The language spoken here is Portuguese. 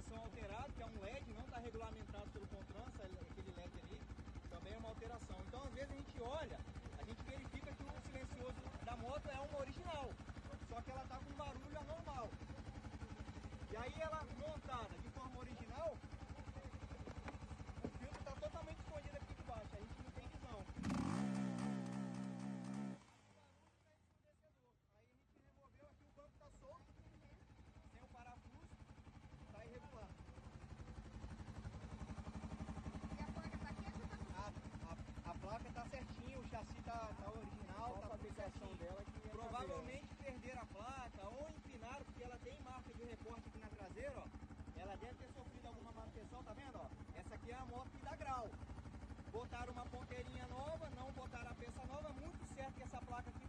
iluminação alterada, que é um LED, não está regulamentado pelo Contrans, aquele LED ali, também é uma alteração. Então, às vezes a gente olha, a gente verifica que o silencioso da moto é uma original, só que ela está com barulho anormal. E aí ela montada de forma original, o filtro está totalmente escondido aqui de baixo, a gente não tem visão. Aí a gente removeu aqui, o banco está solto, sem o parafuso, está irregular. E a placa tá quente ou tá A placa está certinha, o chassi está original, a fabricação dela que é provavelmente perderam a placa ou empinaram, porque ela tem marca de recorte aqui na traseira, ó. Ela deve ter sofrido alguma manutenção, tá vendo, ó? Essa aqui é a moto que dá grau. Botaram uma ponteirinha nova, não botaram a peça nova, muito certo que essa placa aqui